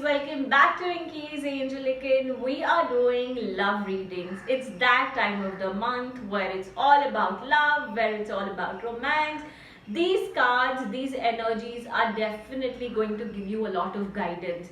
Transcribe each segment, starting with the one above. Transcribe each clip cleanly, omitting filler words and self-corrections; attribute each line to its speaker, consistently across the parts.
Speaker 1: welcome back to Rinky's Angelican. We are doing love readings. It's that time of the month where it's all about love, where it's all about romance. These cards, these energies are definitely going to give you a lot of guidance.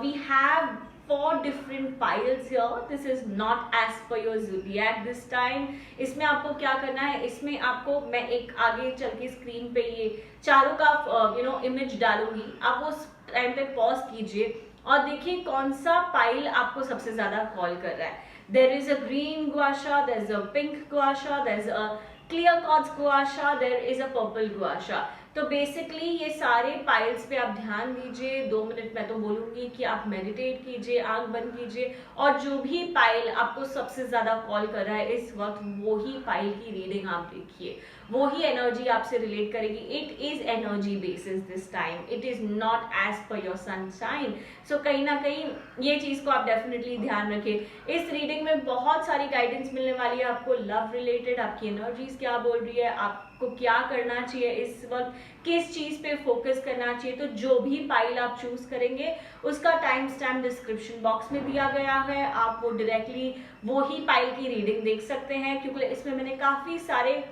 Speaker 1: We have 4 different piles here. This is not as per your zodiac this time. इसमें आपको क्या करना है, इसमें आपको मैं एक आगे चल के स्क्रीन पे ये चारों का इमेज डालूंगी. आप उस टाइम पे पॉज कीजिए और देखिए कौन सा पाइल आपको सबसे ज्यादा कॉल कर रहा है. There is a green gua sha, there is a pink gua sha, there is a clear quartz gua sha, there is a purple gua sha. तो बेसिकली ये सारे पाइल्स पे आप ध्यान दीजिए. 2 मिनट मैं तो बोलूंगी कि आप मेडिटेट कीजिए, आंख बंद कीजिए और जो भी पाइल आपको सबसे ज्यादा कॉल कर रहा है इस वक्त, वो ही पाइल की रीडिंग आप देखिए. वो ही एनर्जी आपसे रिलेट करेगी. It is energy basis this time, it is not as per your sun sign. So कहीं ना कहीं ये चीज को आप डेफिनेटली ध्यान रखें. इस रीडिंग में बहुत सारी गाइडेंस मिलने वाली है आपको लव रिलेटेड. आपकी एनर्जीज क्या बोल रही है, आपको क्या करना चाहिए इस वक्त, किस चीज पे फोकस करना चाहिए. तो जो भी पाइल आप चूज करेंगे उसका टाइम स्टैम्प डिस्क्रिप्शन बॉक्स में दिया गया है. आप वो डायरेक्टली वो ही पाइल की रीडिंग देख सकते हैं क्योंकि इसमें मैंने काफी सारे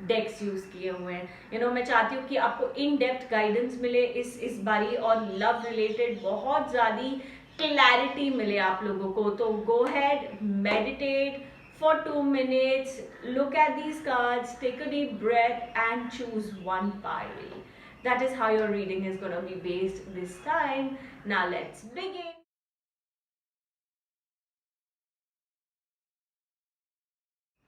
Speaker 1: डेक्स यूज किए हुए हैं. मैं चाहती हूँ कि आपको इन डेप्थ गाइडेंस मिले इस बारी और लव रिलेटेड बहुत ज्यादा क्लैरिटी मिले आप लोगों को. तो गो had, meditate for 2 minutes, look at these cards, take a deep breath and choose one pile. That is how your reading is going to be based this time. Now let's begin.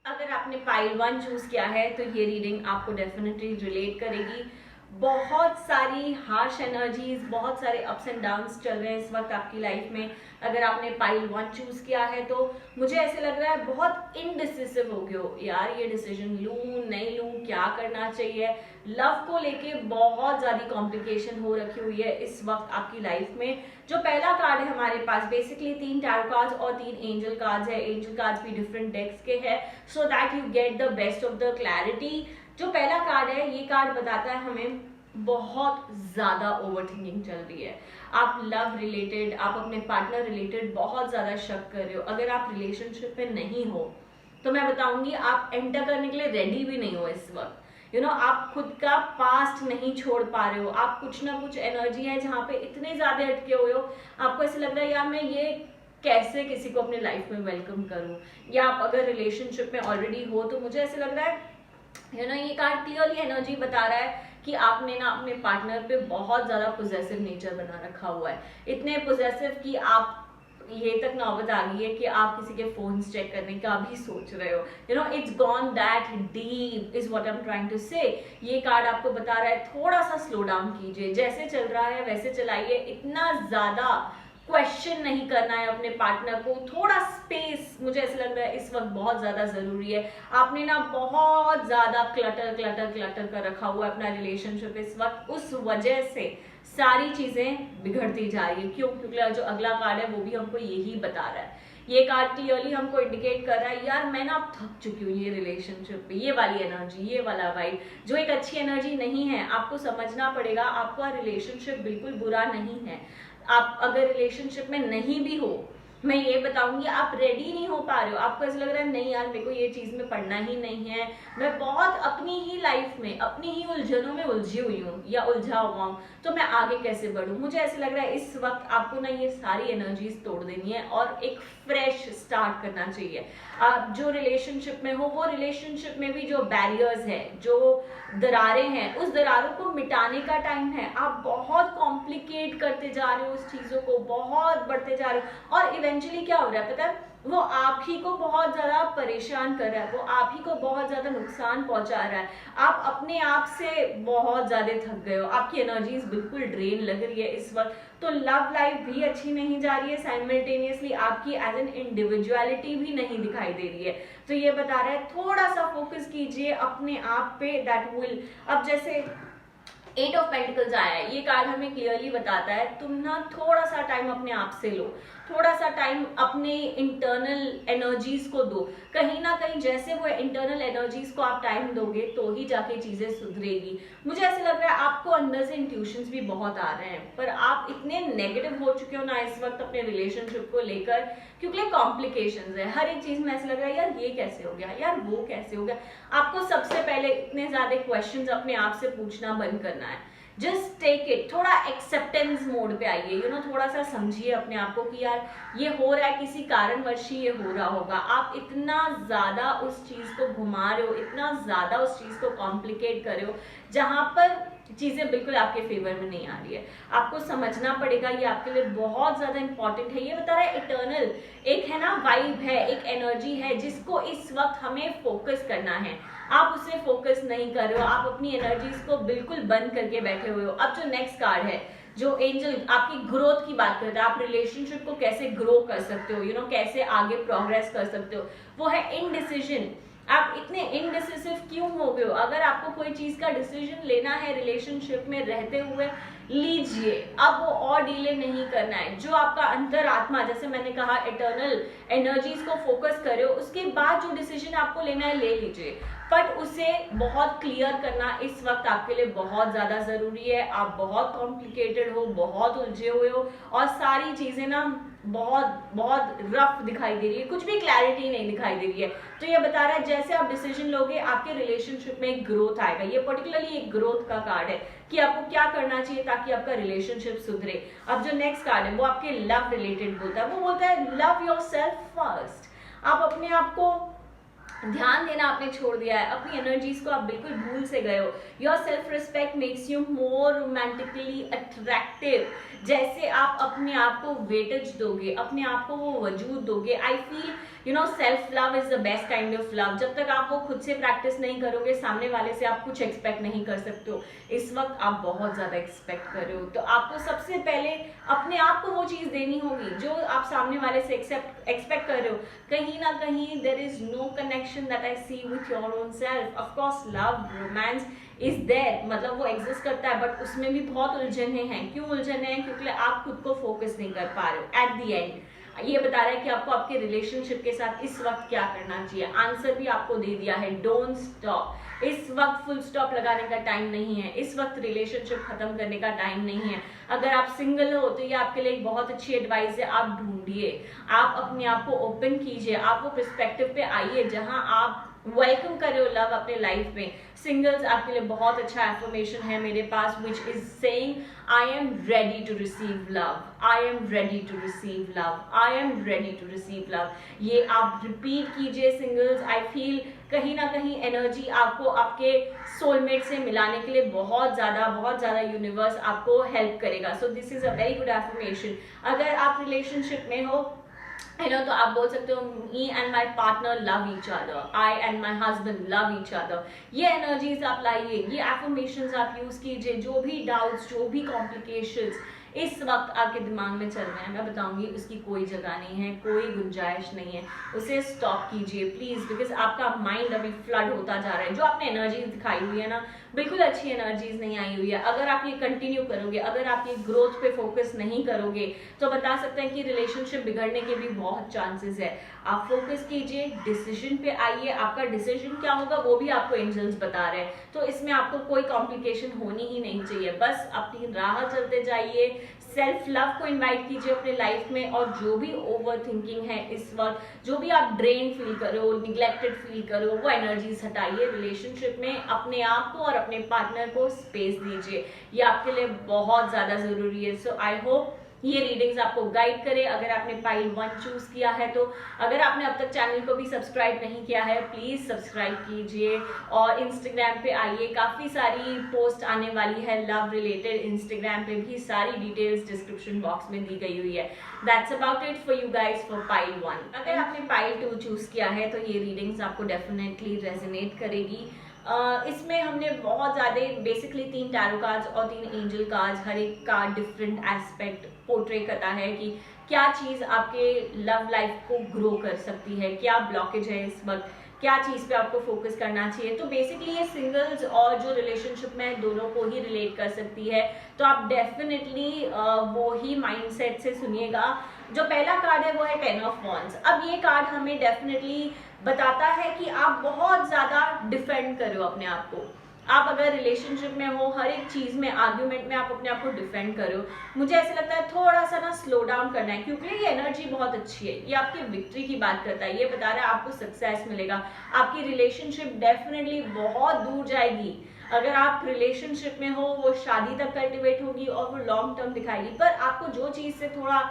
Speaker 1: अगर आपने pile 1 choose किया है तो ये reading आपको definitely relate करेगी. बहुत सारी हार्श एनर्जीज, बहुत सारे अप्स एंड डाउन्स चल रहे हैं इस वक्त आपकी लाइफ में. अगर आपने पाइल 1 चूज किया है तो मुझे ऐसे लग रहा है बहुत इनडिसिसिव हो गए हो यार, ये डिसीजन लूं नहीं लूं, क्या करना चाहिए. लव को लेके बहुत ज्यादा कॉम्प्लिकेशन हो रखी हुई है इस वक्त आपकी लाइफ में. जो पहला कार्ड है हमारे पास बेसिकली 3 टैरो कार्ड्स और 3 एंजल कार्ड्स है. एंजल कार्ड्स भी डिफरेंट डेक्स के हैं so that you get the best of the clarity. जो पहला कार्ड है ये कार्ड बताता है हमें बहुत ज्यादा ओवरथिंकिंग चल रही है. आप लव रिलेटेड, आप अपने पार्टनर रिलेटेड बहुत ज्यादा शक कर रहे हो. अगर आप रिलेशनशिप में नहीं हो तो मैं बताऊंगी आप एंटर करने के लिए रेडी भी नहीं हो इस वक्त. आप खुद का पास्ट नहीं छोड़ पा रहे हो. आप कुछ ना कुछ एनर्जी है जहाँ पे इतने ज्यादा अटके हुए हो, आपको ऐसे लग रहा है यार मैं ये कैसे किसी को अपने लाइफ में वेलकम करूं. या आप अगर रिलेशनशिप में ऑलरेडी हो तो मुझे ऐसे लग रहा है ये कार्ड क्लियरली एनर्जी बता रहा है कि आपने ना अपने पार्टनर पे बहुत ज्यादा पोजेसिव नेचर बना रखा हुआ है. इतने पोजेसिव कि आप ये तक नौबत आ गई है कि आप किसी के फोन चेक करने का भी सोच रहे हो. It's gone that deep is what I am trying to say. ये कार्ड आपको बता रहा है थोड़ा सा स्लो डाउन कीजिए. जैसे चल रहा है वैसे चलाइए. इतना ज्यादा क्वेश्चन नहीं करना है अपने पार्टनर को. थोड़ा स्पेस मुझे ऐसा लग रहा है इस वक्त बहुत ज्यादा जरूरी है. आपने ना बहुत ज्यादा क्लटर क्लटर क्लटर कर रखा हुआ है अपना रिलेशनशिप इस वक्त. उस वजह से सारी चीजें बिगड़ती जा रही है. क्यों? क्योंकि जो अगला कार्ड है वो भी हमको यही बता रहा है. ये कार्ड क्लियरली हमको इंडिकेट कर रहा है यार मैं ना अब थक चुकी हूँ ये रिलेशनशिप पे. ये वाली एनर्जी, ये वाला वाइब जो एक अच्छी एनर्जी नहीं है. आपको समझना पड़ेगा आपका रिलेशनशिप बिल्कुल बुरा नहीं है. आप अगर रिलेशनशिप में नहीं भी हो, मैं ये बताऊंगी आप रेडी नहीं हो पा रहे हो. आपको ऐसा लग रहा है नहीं यार मेरे को ये चीज में पढ़ना ही नहीं है, मैं बहुत अपनी ही लाइफ में अपनी ही उलझनों में उलझी हुई हूँ या उलझा हुआ हूँ, तो मैं आगे कैसे बढ़ूं. मुझे ऐसे लग रहा है इस वक्त आपको ना ये सारी एनर्जीज तोड़ देनी है और एक फ्रेश स्टार्ट करना चाहिए. आप जो रिलेशनशिप में हो वो रिलेशनशिप में भी जो बैरियर्स है, जो दरारें हैं, उस दरारों को मिटाने का टाइम है. आप बहुत कॉम्प्लिकेट करते जा रहे हो उस चीजों को, बहुत बढ़ते जा रहे हो और इवेंचुअली क्या हो रहा है पता है, वो आप ही को बहुत ज्यादा परेशान कर रहा है, वो आप ही को बहुत ज्यादा नुकसान पहुंचा रहा है. आप अपने आप से बहुत ज्यादा थक गए हो. आपकी एनर्जीज बिल्कुल ड्रेन लग रही है इस वक्त. तो लव लाइफ भी अच्छी नहीं जा रही है. साइमल्टेनियसली आपकी एज एन इंडिविजुअलिटी भी नहीं दिखाई दे रही है. तो ये बता रहा है थोड़ा सा फोकस कीजिए अपने आप पे. दैट विल, अब जैसे एट ऑफ पेंटिकल्स आया है। ये कार्ड हमें क्लियरली बताता है तुम ना थोड़ा सा टाइम अपने आप से लो, थोड़ा सा टाइम अपने इंटरनल एनर्जीज को दो। कहीं ना कहीं जैसे वो इंटरनल एनर्जीज को आप टाइम दोगे तो ही जाके चीजें सुधरेगी। मुझे ऐसे लग रहा है आपको अंदर से इंट्यूशंस भी बहुत आ रहे हैं, पर आप इतने नेगेटिव हो चुके हो ना इस वक्त अपने रिलेशनशिप को लेकर, क्योंकि कॉम्प्लिकेशंस है हर एक चीज में। ऐसा लग रहा है यार ये कैसे हो गया, यार वो कैसे हो गया। आपको सबसे पहले इतने ज्यादा क्वेश्चंस अपने आप से पूछना बंद करना है। जस्ट टेक इट, थोड़ा एक्सेप्टेंस मोड पे आइए, थोड़ा सा समझिए अपने आप को कि यार ये हो रहा है, किसी कारणवश ही ये हो रहा होगा। आप इतना ज्यादा उस चीज को घुमा रहे हो, इतना ज्यादा उस चीज को कॉम्प्लिकेट कर रहे हो जहां पर चीजें बिल्कुल आपके फेवर में नहीं आ रही है। आपको समझना पड़ेगा, ये आपके लिए बहुत ज्यादा इंपॉर्टेंट है। ये बता रहा है इटर्नल एक है ना वाइब है, एक एनर्जी है जिसको इस वक्त हमें फोकस करना है। आप उसे फोकस नहीं कर रहे हो, आप अपनी एनर्जीज को बिल्कुल बंद करके बैठे हुए हो। अब जो नेक्स्ट कार्ड है, जो एंजल आपकी ग्रोथ की बात करता है, आप रिलेशनशिप को कैसे ग्रो कर सकते हो, कैसे आगे प्रोग्रेस कर सकते हो, वो है इनडिसीजन। आप इतने इनडिसिसिव क्यों हो गए हो? अगर आपको कोई चीज का डिसीजन लेना है रिलेशनशिप में रहते हुए, लीजिए। अब वो और डिले नहीं करना है। जो आपका अंतरात्मा, जैसे मैंने कहा इटर्नल एनर्जीज को फोकस करो, उसके बाद जो डिसीजन आपको लेना है ले लीजिए, बट उसे बहुत क्लियर करना इस वक्त आपके लिए बहुत ज्यादा जरूरी है। आप बहुत कॉम्प्लिकेटेड हो, बहुत उलझे हुए हो और सारी चीजें ना बहुत बहुत रफ दिखाई दे रही है, कुछ भी क्लैरिटी नहीं दिखाई दे रही है। तो ये बता रहा है जैसे आप डिसीजन लोगे आपके रिलेशनशिप में एक ग्रोथ आएगा। ये पर्टिकुलरली एक ग्रोथ का कार्ड है कि आपको क्या करना चाहिए ताकि आपका रिलेशनशिप सुधरे। अब जो नेक्स्ट कार्ड है वो आपके लव रिलेटेड बोलता है। वो बोलता है लव योरसेल्फ फर्स्ट। आप अपने आप को ध्यान देना आपने छोड़ दिया है, अपनी एनर्जीज को आप बिल्कुल भूल से गए हो। Your self respect makes you more romantically attractive. जैसे आप अपने आप को वेटेज दोगे, अपने आप को वो वजूद दोगे। I feel self love is the best kind of love. जब तक आप वो खुद से प्रैक्टिस नहीं करोगे, सामने वाले से आप कुछ एक्सपेक्ट नहीं कर सकते हो। इस वक्त आप बहुत ज्यादा एक्सपेक्ट कर रहे हो, तो आपको सबसे पहले अपने आप को वो चीज देनी होगी जो आप सामने वाले से एक्सपेक्ट कर रहे हो। कहीं ना कहीं there is no connection that I see with your own self. Of course love romance is there, मतलब वो एग्जिस्ट करता है, बट उसमें भी बहुत उलझने हैं। क्यों उलझने हैं? क्योंकि आप खुद को फोकस नहीं कर पा रहे हो। एट द एंड ये बता रहा है कि आपको आपके रिलेशनशिप के साथ इस वक्त क्या करना चाहिए। आंसर भी आपको दे दिया है, डोंट स्टॉप। इस वक्त फुल स्टॉप लगाने का टाइम नहीं है, इस वक्त रिलेशनशिप खत्म करने का टाइम नहीं है। अगर आप सिंगल हो तो ये आपके लिए एक बहुत अच्छी एडवाइस है, आप ढूंढिए, आप अपने आप को ओपन कीजिए, आप वो पर्सपेक्टिव पे आइए जहां आप वेलकम कर रहे हो लव अपने लाइफ में। सिंगल्स आपके लिए बहुत अच्छा एफर्मेशन है मेरे पास, which is saying I am ready to receive love, I am ready to receive love, I am ready to receive love. ये आप रिपीट कीजिए सिंगल्स। आई फील कहीं ना कहीं एनर्जी आपको आपके सोलमेट से मिलाने के लिए बहुत ज्यादा यूनिवर्स आपको हेल्प करेगा। So this is a very good affirmation. अगर आप रिलेशनशिप में हो तो आप बोल सकते हो me and my partner love each other, I and my husband love each other. ये एनर्जीज आप लाइए, ये एफर्मेशंस आप यूज कीजिए। जो भी डाउट्स, जो भी कॉम्प्लिकेशंस इस वक्त आपके दिमाग में चल रहे हैं, मैं बताऊंगी उसकी कोई जगह नहीं है, कोई गुंजाइश नहीं है। उसे स्टॉप कीजिए प्लीज, बिकॉज आपका माइंड अभी फ्लड होता जा रहा है। जो आपने एनर्जीज दिखाई हुई है ना, बिल्कुल अच्छी एनर्जीज नहीं आई हुई है। अगर आप ये कंटिन्यू करोगे, अगर आप ये ग्रोथ पे फोकस नहीं करोगे, तो बता सकते हैं कि रिलेशनशिप बिगड़ने के भी बहुत चांसेस है। आप फोकस कीजिए, डिसीजन पे आइए। आपका डिसीजन क्या होगा वो भी आपको एंजल्स बता रहे हैं, तो इसमें आपको कोई कॉम्प्लिकेशन होनी ही नहीं चाहिए। बस अपनी राह चलते जाइए, सेल्फ लव को इनवाइट कीजिए अपने लाइफ में, और जो भी ओवर थिंकिंग है इस वक्त, जो भी आप ड्रेन फील करो, निग्लेक्टेड फील करो, वो एनर्जीज हटाइए। रिलेशनशिप में अपने आप को और अपने पार्टनर को स्पेस दीजिए, ये आपके लिए बहुत ज्यादा जरूरी है। सो आई होप ये रीडिंग्स आपको गाइड करे। अगर आपने पाइल 1 चूज किया है तो, अगर आपने अब तक चैनल को भी सब्सक्राइब नहीं किया है प्लीज सब्सक्राइब कीजिए, और इंस्टाग्राम पे आइए, काफी सारी पोस्ट आने वाली है लव रिलेटेड। इंस्टाग्राम पे भी सारी डिटेल्स डिस्क्रिप्शन बॉक्स में दी गई हुई है। That's about it for you guys for pile 1। अगर आपने पाइल 2 चूज किया है तो ये रीडिंग्स आपको डेफिनेटली रेजोनेट करेगी। इसमें हमने बहुत ज़्यादा बेसिकली 3 टैरो कार्ड्स और 3 एंजल कार्ड्स, हर एक कार्ड डिफरेंट एस्पेक्ट पोर्ट्रे करता है कि क्या चीज़ आपके लव लाइफ को ग्रो कर सकती है, क्या ब्लॉकेज है इस वक्त, क्या चीज़ पे आपको फोकस करना चाहिए। तो बेसिकली ये सिंगल्स और जो रिलेशनशिप में दोनों को ही रिलेट कर सकती है। तो आप डेफिनेटली वो ही माइंडसेट से सुनिएगा। जो पहला कार्ड है वो है 10 ऑफ वॉन्ड्स। अब ये कार्ड हमें डेफिनेटली बताता है कि आप बहुत ज़्यादा डिफेंड कर रहे हो अपने आप को। आप अगर रिलेशनशिप में हो, हर एक चीज में, आर्ग्यूमेंट में आप अपने आप को डिफेंड करो। मुझे ऐसा लगता है थोड़ा सा ना स्लो डाउन करना है, क्योंकि ये एनर्जी बहुत अच्छी है, ये आपकी विक्ट्री की बात करता है, ये बता रहा है आपको सक्सेस मिलेगा, आपकी रिलेशनशिप डेफिनेटली बहुत दूर जाएगी। अगर आप रिलेशनशिप में हो वो शादी तक कल्टिवेट होगी और वो लॉन्ग टर्म दिखाएगी। पर आपको जो चीज से थोड़ा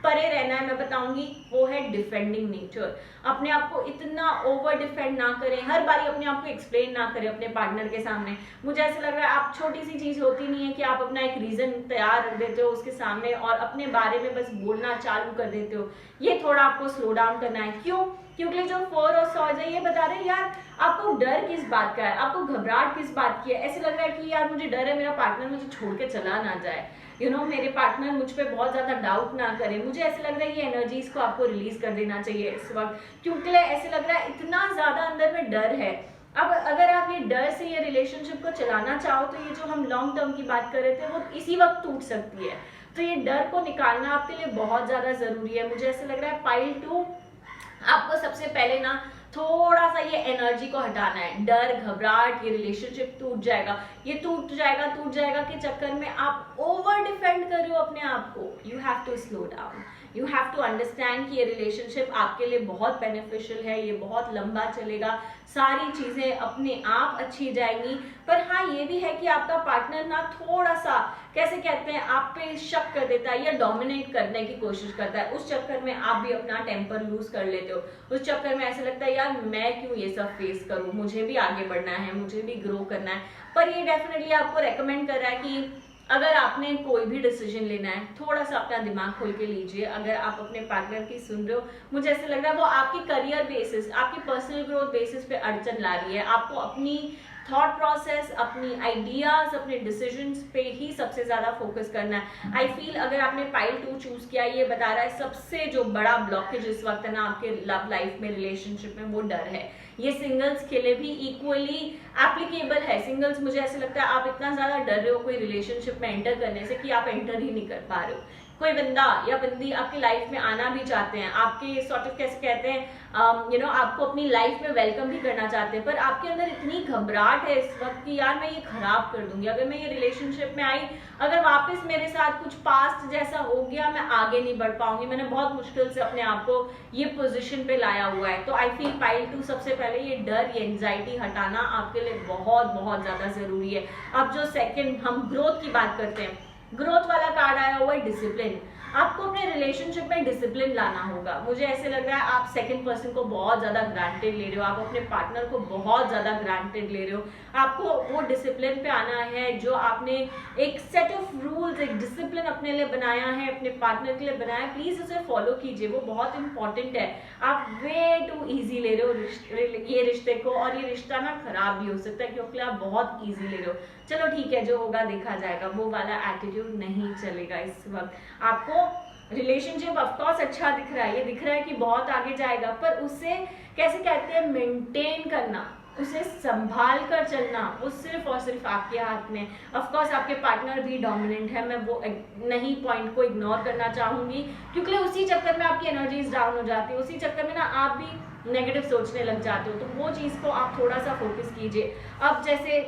Speaker 1: परे रहना है मैं बताऊंगी वो है डिफेंडिंग नेचर। अपने आप को इतना ओवर डिफेंड ना करें, हर बारी अपने आप को एक्सप्लेन ना करें अपने पार्टनर के सामने। मुझे ऐसा लग रहा है आप छोटी सी चीज होती नहीं है कि आप अपना एक रीजन तैयार रख देते हो उसके सामने और अपने बारे में बस बोलना चालू कर देते हो। ये थोड़ा आपको स्लो डाउन करना है। क्यों? क्योंकि जो 4 और सॉर्ड्स है ये बता रहे हैं यार आपको डर किस बात का है, आपको घबराहट किस बात की है। ऐसे लग रहा है कि यार मुझे डर है मेरा पार्टनर मुझे छोड़ के चला ना जाए, मेरे पार्टनर मुझ पे बहुत ज्यादा डाउट ना करे। मुझे ऐसे लग रहा है ये एनर्जीज को आपको रिलीज कर देना चाहिए इस वक्त, क्योंकि ऐसे लग रहा है इतना ज्यादा अंदर में डर है। अब अगर आप ये डर से ये रिलेशनशिप को चलाना चाहो तो ये जो हम लॉन्ग टर्म की बात कर रहे थे वो इसी वक्त टूट सकती है। तो ये डर को निकालना आपके लिए बहुत ज्यादा जरूरी है। मुझे ऐसा लग रहा है पाइल 2 आपको सबसे पहले ना थोड़ा सा ये एनर्जी को हटाना है। डर, घबराहट, ये रिलेशनशिप टूट जाएगा, ये टूट जाएगा के चक्कर में आप ओवर डिफेंड कर रहे हो अपने आप को। You have to slow down, you have to understand कि ये रिलेशनशिप आपके लिए बहुत बेनिफिशियल है, ये बहुत लंबा चलेगा, सारी चीजें अपने आप अच्छी जाएंगी। पर हाँ ये भी है कि आपका पार्टनर ना थोड़ा सा कैसे कहते हैं आप पे शक कर देता है या डोमिनेट करने की कोशिश करता है। उस चक्कर में आप भी अपना टेम्पर लूज कर लेते हो। उस चक्कर में ऐसा लगता है यार मैं क्यों ये सब फेस करूं, मुझे भी आगे बढ़ना है, मुझे भी ग्रो करना है। पर ये डेफिनेटली आपको रेकमेंड कर रहा है कि अगर आपने कोई भी डिसीजन लेना है थोड़ा सा अपना दिमाग खोल के लीजिए। अगर आप अपने पार्टनर की सुन रहे हो, मुझे ऐसा लग रहा है वो आपकी करियर बेसिस, आपकी पर्सनल ग्रोथ बेसिस पे अड़चन ला रही है। आपको अपनी थॉट प्रोसेस, अपनी आइडियाज, अपने डिसीजंस पे ही सबसे ज्यादा फोकस करना है। आई फील अगर आपने पाइल 2 चूज किया, ये बता रहा है सबसे जो बड़ा ब्लॉकेज इस वक्त है ना आपके लव लाइफ में, रिलेशनशिप में, वो डर है। ये सिंगल्स के लिए भी इक्वली एप्लीकेबल है। सिंगल्स मुझे ऐसा लगता है आप इतना ज्यादा डर रहे हो कोई रिलेशनशिप में एंटर करने से कि आप एंटर ही नहीं कर पा रहे हो। कोई बंदा या बंदी आपकी लाइफ में आना भी चाहते हैं, आपके सॉर्ट ऑफ कैसे कहते हैं आपको अपनी लाइफ में वेलकम भी करना चाहते हैं, पर आपके अंदर इतनी घबराहट है इस वक्त कि यार मैं ये खराब कर दूंगी, अगर मैं ये रिलेशनशिप में आई, अगर वापस मेरे साथ कुछ पास्ट जैसा हो गया, मैं आगे नहीं बढ़ पाऊंगी। मैंने बहुत मुश्किल से अपने आप को ये पोजीशन पे लाया हुआ है। तो आई फील पाइल 2 सबसे पहले ये डर, ये एंजाइटी हटाना आपके लिए बहुत बहुत ज्यादा जरूरी है। अब जो सेकंड हम ग्रोथ की बात करते हैं, ग्रोथ वाला कार्ड आया हुआ है डिसिप्लिन। आपको अपने रिलेशनशिप में डिसिप्लिन लाना होगा। मुझे ऐसे लग रहा है आप सेकंड पर्सन को बहुत ज्यादा ग्रांटेड ले रहे हो, आप अपने पार्टनर को बहुत ज्यादा ग्रांटेड ले रहे हो। आपको वो डिसिप्लिन पे आना है जो आपने एक सेट ऑफ रूल्स, एक डिसिप्लिन अपने लिए बनाया है, अपने पार्टनर के लिए बनाया है, प्लीज उसे फॉलो कीजिए, वो बहुत इंपॉर्टेंट है। आप वे टू ईजी ले रहे हो ये रिश्ते को, और ये रिश्ता ना खराब भी हो सकता है क्योंकि आप बहुत ईजी ले रहे हो। चलो ठीक है, जो होगा देखा जाएगा, वो वाला एटीट्यूड नहीं चलेगा इस वक्त। आपको रिलेशनशिप ऑफकोर्स अच्छा दिख रहा है, ये दिख रहा है कि बहुत आगे जाएगा, पर उसे कैसे कहते हैं मेंटेन करना, उसे संभाल कर चलना, वो सिर्फ और सिर्फ आपके हाथ में। ऑफकोर्स आपके पार्टनर भी डोमिनेंट है, मैं वो नहीं पॉइंट को इग्नोर करना चाहूंगी, क्योंकि उसी चक्कर में आपकी एनर्जीज डाउन हो जाती है, उसी चक्कर में ना आप भी नेगेटिव सोचने लग जाते हो। तो वो चीज को आप थोड़ा सा फोकस कीजिए। अब जैसे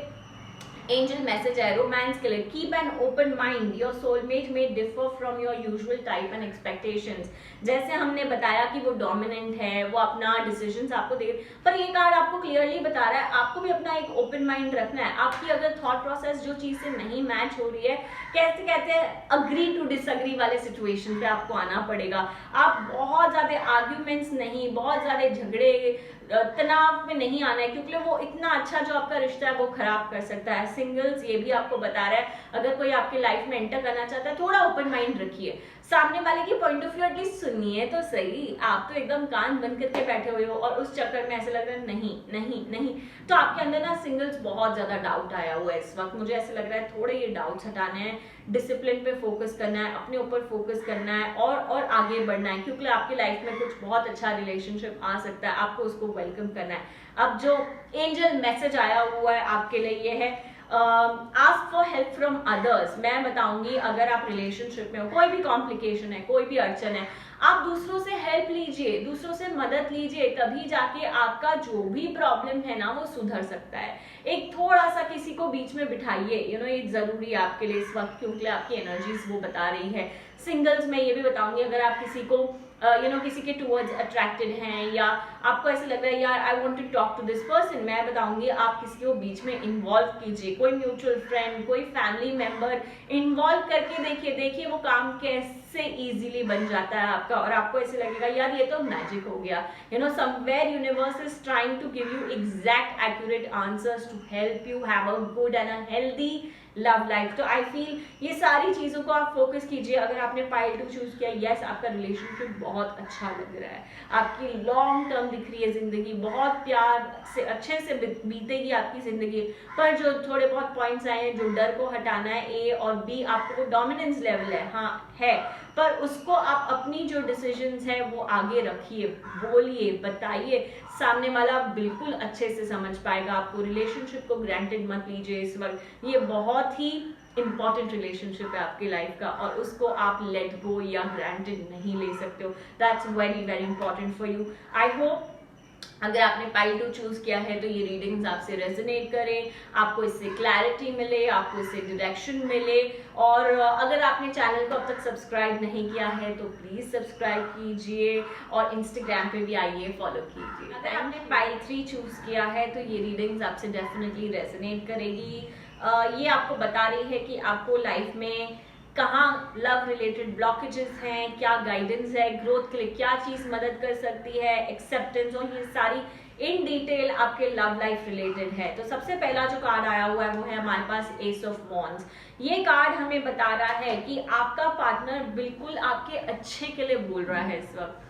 Speaker 1: एंजल मैसेज है रोमांस के लिए, keep an open mind, your soulmate may differ from your usual type and expectations. जैसे हमने बताया कि वो डोमिनेंट है, वो अपना डिसीजंस आपको दे, पर ये कार्ड आपको क्लियरली बता रहा है आपको भी अपना एक ओपन माइंड रखना है। आपकी अगर थॉट प्रोसेस जो चीज से नहीं मैच हो रही है, कैसे कहते हैं अग्री टू डिसअग्री वाले सिचुएशन पे आपको आना पड़ेगा। आप बहुत ज्यादा आर्ग्यूमेंट्स नहीं, बहुत ज्यादा झगड़े तनाव में नहीं आना है, क्योंकि वो इतना अच्छा जो आपका रिश्ता है वो खराब कर सकता है। सिंगल्स ये भी आपको बता रहा है, अगर कोई आपके लाइफ में एंटर करना चाहता है थोड़ा ओपन माइंड रखिए, सामने वाले की पॉइंट ऑफ व्यू एटलीस्ट सुनिए तो सही। आप तो एकदम कान बंद करके बैठे हुए हो और उस चक्कर में ऐसे लग रहा है नहीं नहीं नहीं, तो आपके अंदर ना सिंगल्स बहुत ज्यादा डाउट आया हुआ है इस वक्त। मुझे ऐसे लग रहा है थोड़े ये डाउट्स हटाने हैं, डिसिप्लिन पे फोकस करना है, अपने ऊपर फोकस करना है और आगे बढ़ना है, क्योंकि आपकी लाइफ में कुछ बहुत अच्छा रिलेशनशिप आ सकता है, आपको उसको वेलकम करना है। अब जो एंजल मैसेज आया हुआ है आपके लिए ये है, ask for help from others. मैं बताऊंगी अगर आप रिलेशनशिप में हो, कोई भी कॉम्प्लिकेशन है, कोई भी अड़चन है, आप दूसरों से हेल्प लीजिए, दूसरों से मदद लीजिए, तभी जाके आपका जो भी प्रॉब्लम है ना वो सुधर सकता है। एक थोड़ा सा किसी को बीच में बिठाइए, ये जरूरी है आपके लिए इस वक्त, क्योंकि आपकी एनर्जीज वो बता रही है। सिंगल्स में ये भी बताऊंगी, अगर आप किसी को किसी के टूवर्ड्स अट्रैक्टेड हैं या आपको ऐसे लग रहा है यार I want to talk to this person, मैं बताऊंगी आप किसी को बीच में इन्वॉल्व कीजिए, कोई म्यूचुअल फ्रेंड, कोई फैमिली मेंबर इन्वॉल्व करके देखिए वो काम कैसे इजीली बन जाता है आपका, और आपको ऐसे लगेगा यार ये तो मैजिक हो गया। Somewhere universe is trying to give you exact accurate answers to help you have a good and a healthy love life. तो आई फील ये सारी चीजों को आप फोकस कीजिए। अगर आपने पाइल 2 चूज किया, यस आपका रिलेशनशिप बहुत अच्छा लग रहा है, आपकी लॉन्ग टर्म दिख रही है जिंदगी, बहुत प्यार से अच्छे से बीतेगी आपकी जिंदगी। पर जो थोड़े बहुत पॉइंट्स आए हैं, जो डर को हटाना है, ए और बी आपको वो डोमिनेंस लेवल है, हाँ है, पर उसको आप अपनी जो डिसीजंस है वो आगे रखिए, बोलिए, बताइए, सामने वाला बिल्कुल अच्छे से समझ पाएगा आपको। रिलेशनशिप को ग्रांटेड मत लीजिए इस वक्त, ये बहुत ही इंपॉर्टेंट रिलेशनशिप है आपकी लाइफ का, और उसको आप लेट गो या ग्रांटेड नहीं ले सकते हो। That's very very important for you. I hope अगर आपने पाइल 2 चूज किया है तो ये रीडिंग्स आपसे रेजोनेट करें, आपको इससे क्लैरिटी मिले, आपको इससे डायरेक्शन मिले। और अगर आपने चैनल को अब तक सब्सक्राइब नहीं किया है तो प्लीज सब्सक्राइब कीजिए, और इंस्टाग्राम पे भी आइए फॉलो कीजिए। अगर आपने पाइल 3 चूज किया है तो ये रीडिंग्स आपसे डेफिनेटली रेजोनेट करेगी। ये आपको बता रही है कि आपको लाइफ में कहाँ लव रिलेटेड ब्लॉकेजेस हैं, क्या गाइडेंस है, ग्रोथ के लिए क्या चीज मदद कर सकती है, एक्सेप्टेंस, और ये सारी इन डिटेल आपके लव लाइफ रिलेटेड है। तो सबसे पहला जो कार्ड आया हुआ है वो है हमारे पास एस ऑफ वॉन्ड्स। ये कार्ड हमें बता रहा है कि आपका पार्टनर बिल्कुल आपके अच्छे के लिए बोल रहा है इस वक्त।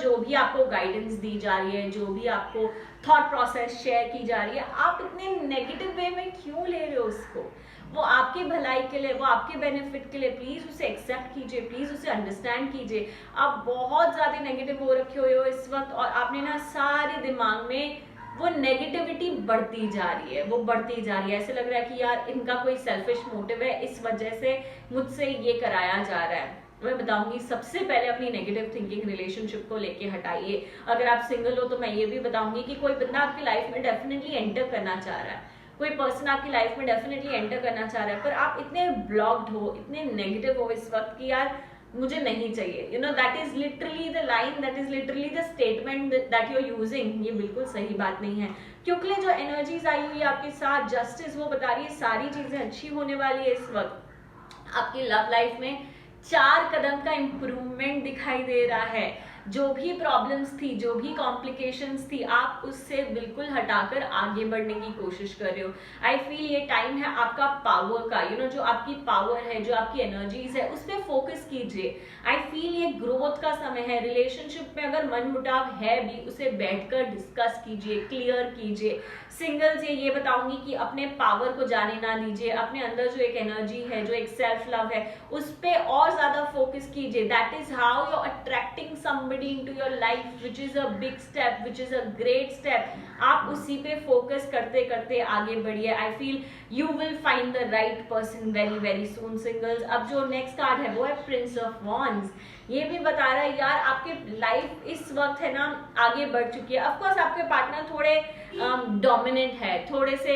Speaker 1: जो भी आपको गाइडेंस दी जा रही है, जो भी आपको थॉट प्रोसेस शेयर की जा रही है, आप इतने नेगेटिव वे में क्यों ले रहे हो उसको? वो आपकी भलाई के लिए, वो आपके बेनिफिट के लिए, प्लीज उसे एक्सेप्ट कीजिए, प्लीज उसे अंडरस्टैंड कीजिए। आप बहुत ज्यादा नेगेटिव हो रखे हुए हो इस वक्त, और आपने ना सारे दिमाग में वो नेगेटिविटी बढ़ती जा रही है, वो बढ़ती जा रही है। ऐसे लग रहा है कि यार इनका कोई सेल्फिश मोटिव है, इस वजह से मुझसे ये कराया जा रहा है। मैं बताऊंगी सबसे पहले अपनी नेगेटिव थिंकिंग रिलेशनशिप को लेके हटाइए। अगर आप सिंगल हो तो मैं ये भी बताऊंगी कि कोई बंदा आपकी लाइफ में डेफिनेटली एंटर करना चाह रहा है, कोई पर्सन आपकी लाइफ में डेफिनेटली एंटर करना चाह रहा है, पर आप इतने ब्लॉक्ड हो, इतने नेगेटिव हो इस वक्त कि यार मुझे नहीं चाहिए। That is literally the line, that is literally the statement that you are using. ये बिल्कुल सही बात नहीं है, क्योंकि जो एनर्जीज आई हुई है आपके साथ, जस्टिस वो बता रही है सारी चीजें अच्छी होने वाली है इस वक्त। आपकी लव लाइफ में 4 कदम का इंप्रूवमेंट दिखाई दे रहा है। जो भी प्रॉब्लम्स थी, जो भी कॉम्प्लिकेशंस थी, आप उससे बिल्कुल हटाकर आगे बढ़ने की कोशिश कर रहे हो। आई फील ये टाइम है आपका पावर का, जो आपकी पावर है, जो आपकी एनर्जीज है, उस पर फोकस कीजिए। आई फील ये ग्रोथ का समय है। रिलेशनशिप में अगर मनमुटाव है भी, उसे बैठकर डिस्कस कीजिए, क्लियर कीजिए। सिंगल्स ये बताऊंगी कि अपने पावर को जाने ना दीजिए, अपने अंदर जो एक एनर्जी है, जो एक सेल्फ लव है, उस पर और ज्यादा फोकस कीजिए। That is how you are attracting somebody into your life, which is a big step, which is a great step. आप उसी पे फोकस करते करते आगे बढ़िए। I feel you will find the right person very very soon singles. अब जो next card है वो है प्रिंस ऑफ वॉन्ड्स। ये भी बता रहा है यार आपके लाइफ इस वक्त है ना आगे बढ़ चुकी है। ऑफकोर्स आपके पार्टनर थोड़े डोमिनेंट है, थोड़े से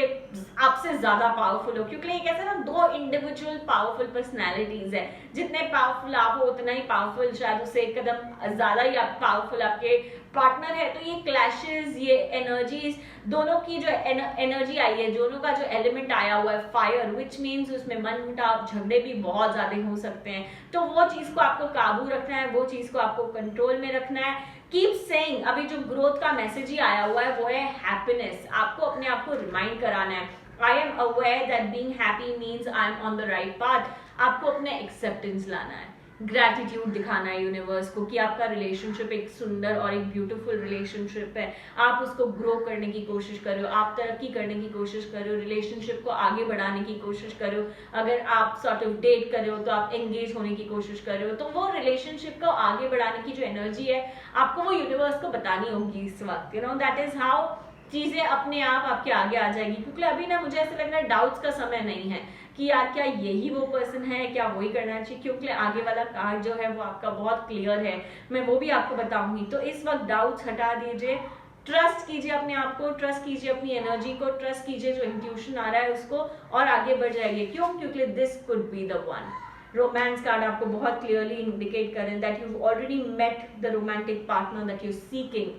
Speaker 1: आपसे ज्यादा पावरफुल हो, क्योंकि ये कैसे ना 2 इंडिविजुअल पावरफुल पर्सनैलिटीज है। जितने पावरफुल आप हो उतना ही पावरफुल शायद उससे 1 कदम ज्यादा ही पावरफुल आपके पार्टनर है। तो ये क्लैशेस, ये एनर्जीज, दोनों की जो एनर्जी आई है, दोनों का जो एलिमेंट आया हुआ है फायर, विच मीन्स उसमें मनमुटाव, झगड़े भी बहुत ज्यादा हो सकते हैं। तो वो चीज को आपको काबू रखना है, वो चीज को आपको कंट्रोल में रखना है। कीप सेइंग, अभी जो ग्रोथ का मैसेज ही आया हुआ है वो है हैप्पीनेस। आपको अपने आप को रिमाइंड कराना है, I am aware that being happy means I am on the right path. आपको अपने एक्सेप्टेंस लाना है, ग्रैटिट्यूड दिखाना है यूनिवर्स को कि आपका रिलेशनशिप एक सुंदर और एक ब्यूटीफुल रिलेशनशिप है। आप उसको ग्रो करने की कोशिश कर रहे हो, आप तरक्की करने की कोशिश कर रहे हो, रिलेशनशिप को आगे बढ़ाने की कोशिश कर रहे हो। अगर आप सॉर्ट ऑफ डेट कर रहे हो तो आप एंगेज होने की कोशिश कर रहे हो। तो वो रिलेशनशिप को आगे बढ़ाने की जो एनर्जी है आपको वो यूनिवर्स को बतानी होगी इस वक्त। You know that is how चीजें अपने आप आपके आगे आ जाएगी। क्योंकि अभी ना मुझे ऐसा लग रहा है डाउट्स का समय नहीं है कि यार क्या यही वो पर्सन है, क्या वही करना चाहिए, क्योंकि आगे वाला कार्ड जो है वो आपका बहुत क्लियर है, मैं वो भी आपको बताऊंगी। तो इस वक्त डाउट्स हटा दीजिए, ट्रस्ट कीजिए अपने आप को, ट्रस्ट कीजिए अपनी एनर्जी को, ट्रस्ट कीजिए जो इंट्यूशन आ रहा है उसको, और आगे बढ़ जाइए। क्यों? क्योंकि this could be the one. Romance card आपको बहुत क्लियरली इंडिकेट करें that you already met the romantic partner that you seeking.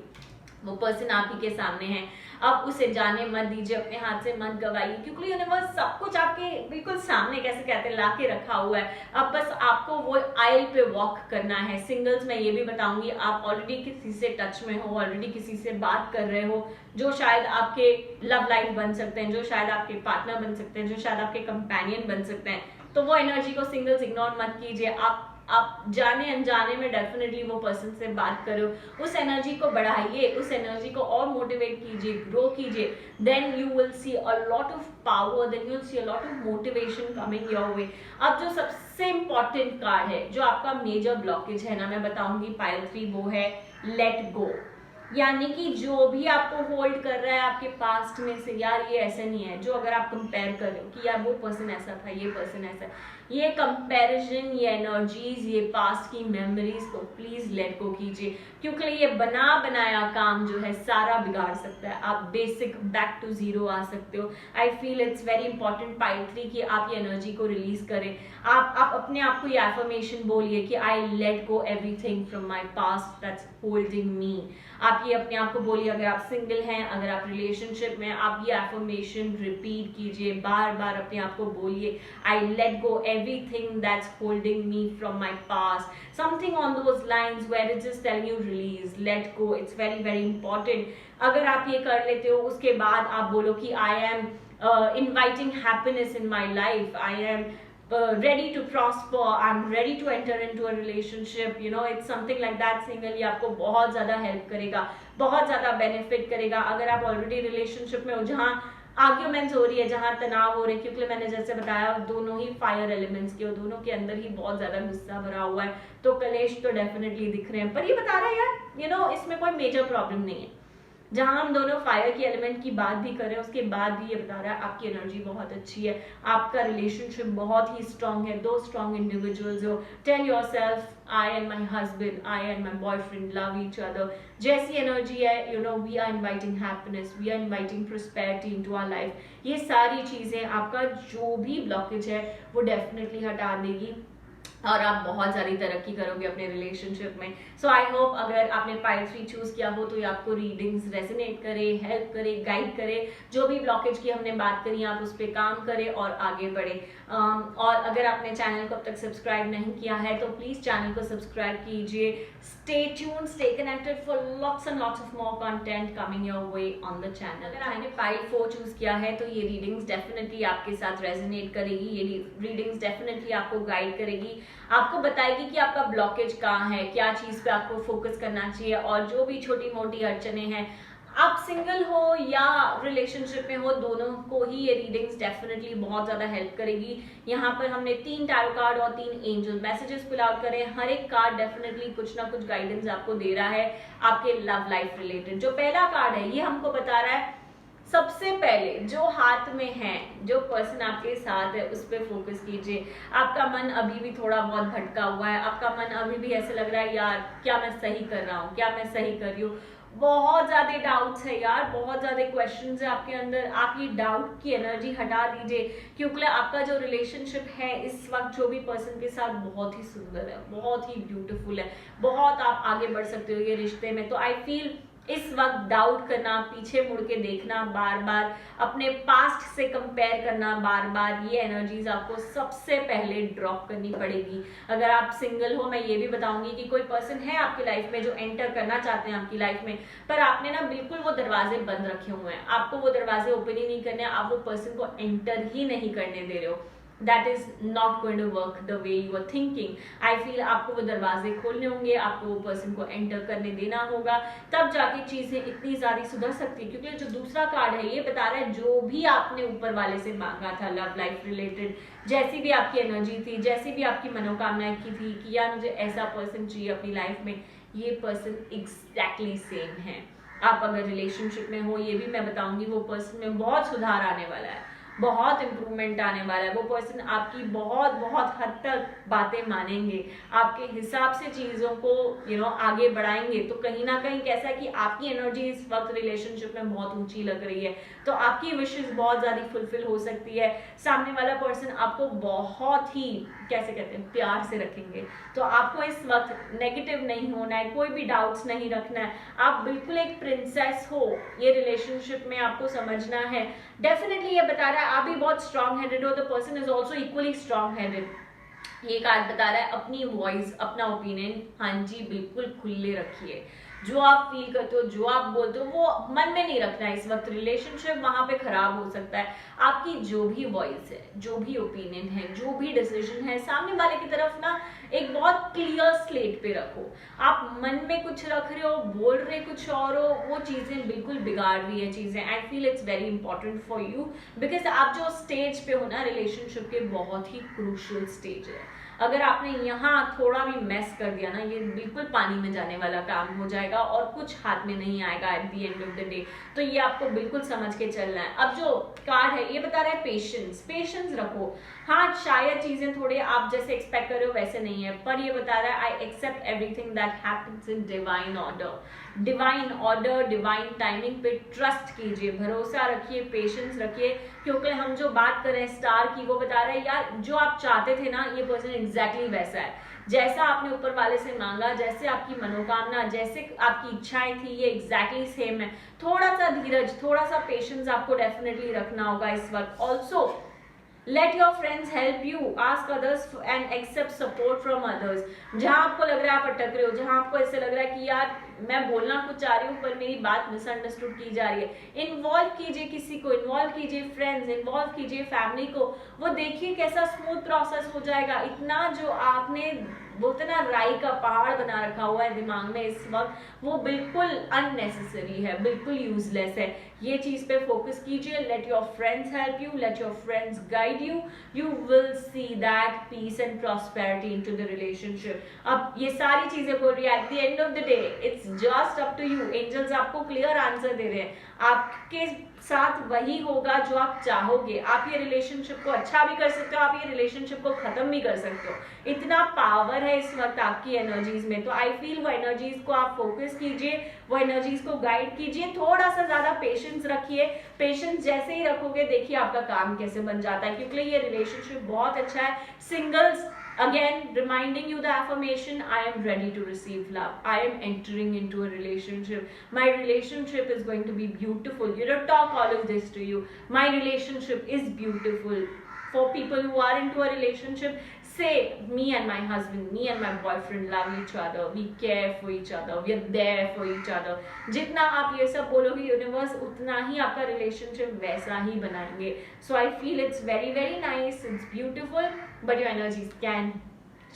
Speaker 1: वो पर्सन आप ही के सामने है, अब उसे जाने मत दीजिए, अपने हाथ से मत गवाइए, क्योंकि यूनिवर्स सब कुछ आपके बिल्कुल सामने कैसे कहते हैं लाके रखा हुआ है। अब बस आपको वो आइल पे वॉक करना है। सिंगल्स मैं ये भी बताऊंगी, आप ऑलरेडी किसी से टच में हो, ऑलरेडी किसी से बात कर रहे हो जो शायद आपके लव लाइफ बन सकते हैं, जो शायद आपके पार्टनर बन सकते हैं, जो शायद आपके कंपेनियन बन सकते हैं। तो वो एनर्जी को सिंगल्स इग्नोर मत कीजिए। आप जाने अनजाने में डेफिनेटली वो पर्सन से बात करो, उस एनर्जी को बढ़ाइए, उस एनर्जी को और मोटिवेट कीजिए, ग्रो कीजिए। Then you will see a lot of power, then you will see a lot of motivation coming your way. अब जो सबसे इंपॉर्टेंट कार्ड है, जो आपका मेजर ब्लॉकेज है ना, मैं बताऊंगी पाइल 3, वो है लेट गो। यानी कि जो भी आपको होल्ड कर रहा है आपके पास्ट में से, यार ये ऐसा नहीं है, जो अगर आप कंपेयर कर रहे हो कि यार वो पर्सन ऐसा था, ये पर्सन ऐसा है, ये कंपैरिजन, ये एनर्जीज, ये पास्ट की मेमोरीज को प्लीज लेट गो कीजिए। क्योंकि ये बना बनाया काम जो है सारा बिगाड़ सकता है। आप बेसिक बैक टू जीरो आ सकते हो। I feel it's very important pile 3 कि आप ये एनर्जी को रिलीज करें। आप अपने आप को ये एफर्मेशन बोलिए कि I let go everything from my past that's holding me. आप ये अपने आप को बोलिए, अगर आप सिंगल हैं, अगर आप रिलेशनशिप में, आप ये एफर्मेशन रिपीट कीजिए, बार बार अपने आप को बोलिए, I let go everything that's holding me from my past, something on those lines where it's just telling you release, let go. It's very very important. अगर आप ये कर लेते हो, उसके बाद आप बोलो कि I am inviting happiness in my life, I am ready to prosper, I'm ready to enter into a relationship, you know, it's something like that. Single ये आपको बहुत ज्यादा हेल्प करेगा, बहुत ज्यादा बेनिफिट करेगा। अगर आप ऑलरेडी रिलेशनशिप में हो जहाँ आर्ग्यूमेंट्स हो रही है, जहां तनाव हो रहे हैं, क्योंकि मैंने जैसे बताया दोनों ही फायर एलिमेंट्स के, दोनों के अंदर ही बहुत ज्यादा गुस्सा भरा हुआ है, तो कलेश तो डेफिनेटली दिख रहे हैं। पर ये बता रहा है यार, यू नो, इसमें कोई मेजर प्रॉब्लम नहीं है। जहां हम दोनों फायर की एलिमेंट की बात भी कर रहे हैं, उसके बाद भी ये बता रहा है आपकी एनर्जी बहुत अच्छी है, आपका रिलेशनशिप बहुत ही स्ट्रांग है, दो स्ट्रांग इंडिविजुअल्स हो। Tell yourself I and my husband, I and my boyfriend love each other. जैसी एनर्जी है, you know, we are inviting happiness, we are inviting prosperity into our life. ये सारी चीजें आपका जो भी ब्लॉकेज है वो डेफिनेटली हटा देगी और आप बहुत सारी तरक्की करोगे अपने रिलेशनशिप में। सो आई होप अगर आपने पाइल 3 चूज किया हो तो ये आपको रीडिंग्स रेजोनेट करे, हेल्प करे, गाइड करे। जो भी ब्लॉकेज की हमने बात करी आप उस पर काम करें और आगे बढ़े। और अगर आपने चैनल को अब तक सब्सक्राइब नहीं किया है तो प्लीज चैनल को सब्सक्राइब कीजिए। Stay tuned, stay connected for lots and lots of more content coming your way on the channel. अगर आपने पाइल 4 चूज किया है तो ये रीडिंग्स डेफिनेटली आपके साथ रेजोनेट करेगी, ये रीडिंग्स डेफिनेटली आपको गाइड करेगी, आपको बताएगी कि आपका ब्लॉकेज कहाँ है, क्या चीज पे आपको फोकस करना चाहिए। और जो भी छोटी मोटी अड़चने हैं, आप सिंगल हो या रिलेशनशिप में हो, दोनों को ही ये रीडिंग्स डेफिनेटली बहुत ज्यादा हेल्प करेगी। यहाँ पर हमने 3 टैरो कार्ड और 3 एंजल मैसेजेस पुल आउट करे। हर एक कार्ड डेफिनेटली कुछ ना कुछ गाइडेंस आपको दे रहा है आपके लव लाइफ रिलेटेड। जो पहला कार्ड है ये हमको बता रहा है सबसे पहले जो हाथ में है, जो पर्सन आपके साथ है, उस पर फोकस कीजिए। आपका मन अभी भी थोड़ा बहुत भटका हुआ है, आपका मन अभी भी ऐसे लग रहा है यार क्या मैं सही कर रहा हूँ, क्या मैं सही कर रही हूँ। बहुत ज्यादा डाउट्स है यार, बहुत ज्यादा क्वेश्चंस है आपके अंदर। आप ये डाउट की एनर्जी हटा दीजिए, क्योंकि आपका जो रिलेशनशिप है इस वक्त जो भी पर्सन के साथ बहुत ही सुंदर है, बहुत ही ब्यूटीफुल है, बहुत आप आगे बढ़ सकते हो ये रिश्ते में। तो आई फील इस वक्त डाउट करना, पीछे मुड़ के देखना, बार बार अपने पास्ट से कंपेयर करना, बार बार, ये एनर्जीज आपको सबसे पहले ड्रॉप करनी पड़ेगी। अगर आप सिंगल हो, मैं ये भी बताऊंगी कि कोई पर्सन है आपकी लाइफ में जो एंटर करना चाहते हैं आपकी लाइफ में, पर आपने ना बिल्कुल वो दरवाजे बंद रखे हुए हैं, आपको वो दरवाजे ओपन ही नहीं करने, आप वो पर्सन को एंटर ही नहीं करने दे रहे हो। That is not going to work the way you are thinking. I feel आपको वो दरवाजे खोलने होंगे, आपको वो पर्सन को एंटर करने देना होगा, तब जाके चीजें इतनी ज्यादा सुधर सकती है। क्योंकि जो दूसरा कार्ड है ये बता रहा है जो भी आपने ऊपर वाले से मांगा था लव लाइफ रिलेटेड, जैसी भी आपकी एनर्जी थी, जैसी भी आपकी मनोकामनाएं की थी कि यार मुझे ऐसा पर्सन चाहिए अपनी लाइफ में, ये पर्सन एग्जैक्टली सेम है। आप अगर रिलेशनशिप में हो, ये भी मैं बताऊंगी, वो पर्सन में बहुत सुधार आने वाला है, बहुत इंप्रूवमेंट आने वाला है। वो पर्सन आपकी बहुत बहुत हद तक बातें मानेंगे, आपके हिसाब से चीजों को आगे बढ़ाएंगे। तो कहीं ना कहीं कैसा है कि आपकी एनर्जी इस वक्त रिलेशनशिप में बहुत ऊंची लग रही है, तो आपकी विशेस बहुत ज्यादा फुलफिल हो सकती है। सामने वाला पर्सन आपको बहुत ही कैसे कहते हैं प्यार से रखेंगे। तो आपको इस वक्त नेगेटिव नहीं होना है, कोई भी डाउट्स नहीं रखना है, आप बिल्कुल एक प्रिंसेस हो ये रिलेशनशिप में, आपको समझना है। डेफिनेटली ये बता रहा है आप भी बहुत स्ट्रॉन्ग हेडेड हो, the person is also equally strong headed. ये कार्ड बता रहा है अपनी वॉइस, अपना ओपिनियन, हाँ जी बिल्कुल खुले रखिए। जो आप फील करते हो, जो आप बोलते हो, वो मन में नहीं रखना है इस वक्त। रिलेशनशिप वहां पे खराब हो सकता है। आपकी जो भी वॉइस है, जो भी ओपिनियन है, जो भी डिसीजन है, सामने वाले की तरफ ना एक बहुत क्लियर स्लेट पे रखो। आप मन में कुछ रख रहे हो, बोल रहे कुछ और हो, वो चीजें बिल्कुल बिगाड़ रही है चीजें। I feel it's very important for you, because आप जो स्टेज पे हो ना रिलेशनशिप के, बहुत ही क्रूशियल स्टेज है। अगर आपने यहाँ थोड़ा भी मेस कर दिया ना, ये बिल्कुल पानी में जाने वाला काम हो जाएगा और कुछ हाथ में नहीं आएगा eight the end of the day. तो ये आपको बिल्कुल समझ के चलना है। अब जो कार्ड है ये बता रहा है पेशेंस, पेशेंस रखो। हाँ शायद चीजें थोड़े आप जैसे एक्सपेक्ट कर रहे हो वैसे नहीं है, पर ये बता रहा है I accept everything that happens in divine order. Divine order, divine timing पे ट्रस्ट कीजिए, भरोसा रखिए, पेशेंस रखिए। क्योंकि हम जो बात कर रहे हैं स्टार की, वो बता रहे हैं यार जो आप चाहते थे ना, ये पर्सन एग्जैक्टली वैसा है। जैसा आपने ऊपर वाले से मांगा, जैसे आपकी मनोकामना, जैसे आपकी इच्छाएं थी, ये एग्जैक्टली सेम है। थोड़ा सा धीरज, थोड़ा सा पेशेंस आपको डेफिनेटली रखना होगा इस वक्त। Also let your friends help you, ask others and accept support from others। जहां आपको लग रहा है आप अटक रहे हो, जहां आपको ऐसे लग रहा है कि यार मैं बोलना कुछ चाह रही हूँ पर मेरी बात मिसअंडरस्टूड की जा रही है, इन्वॉल्व कीजिए किसी को, इन्वॉल्व कीजिए फ्रेंड्स, इन्वॉल्व कीजिए फैमिली को। वो देखिए कैसा स्मूथ प्रोसेस हो जाएगा। इतना जो आपने बोलते ना राई का पहाड़ बना रखा हुआ है दिमाग में इस वक्त, वो बिल्कुल अननेसेसरी है, बिल्कुल यूजलेस है। ये चीज पे फोकस कीजिए। Let your friends help you, let your friends guide you, you will see that peace and prosperity into the relationship. अब ये सारी चीजें बोल रही है, at the end of the day it's just up to you. Angels आपको clear answer दे रहे हैं, आपके साथ वही होगा जो आप चाहोगे। आप ये रिलेशनशिप को अच्छा भी कर सकते हो, आप ये रिलेशनशिप को खत्म भी कर सकते हो। इतना पावर है इस वक्त आपकी एनर्जीज में। तो आई फील वो एनर्जीज को आप फोकस कीजिए, वो एनर्जीज को गाइड कीजिए, थोड़ा सा ज्यादा पेशेंस रखिए। पेशेंस जैसे ही रखोगे देखिए आपका काम कैसे बन जाता है, क्योंकि ये रिलेशनशिप बहुत अच्छा है। Singles, again reminding you the affirmation, I am ready to receive love, I am entering into a relationship, my relationship is going to be beautiful. Talk all of this to you, my relationship is beautiful. For people who are into a relationship, say me and my husband, me and my boyfriend love each other, we care for each other, we are there for each other। जितना आप ये सब बोलोगे universe उतना ही आपका relationship वैसा ही बनाएंगे। So I feel it's very very nice, it's beautiful, but your energies can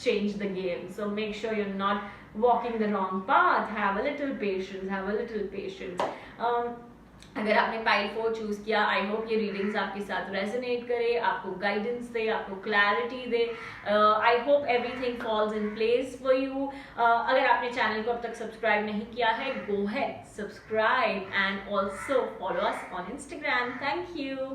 Speaker 1: change the game, so make sure you're not walking the wrong path. Have a little patience, have a little patience। अगर आपने pile 4 choose किया, I hope ये readings आपके साथ resonate करे, आपको guidance दे, आपको clarity they. I hope everything falls in place for you. अगर आपने चैनल को अब तक सब्सक्राइब नहीं किया है, गो है subscribe and also follow us on Instagram. Thank you.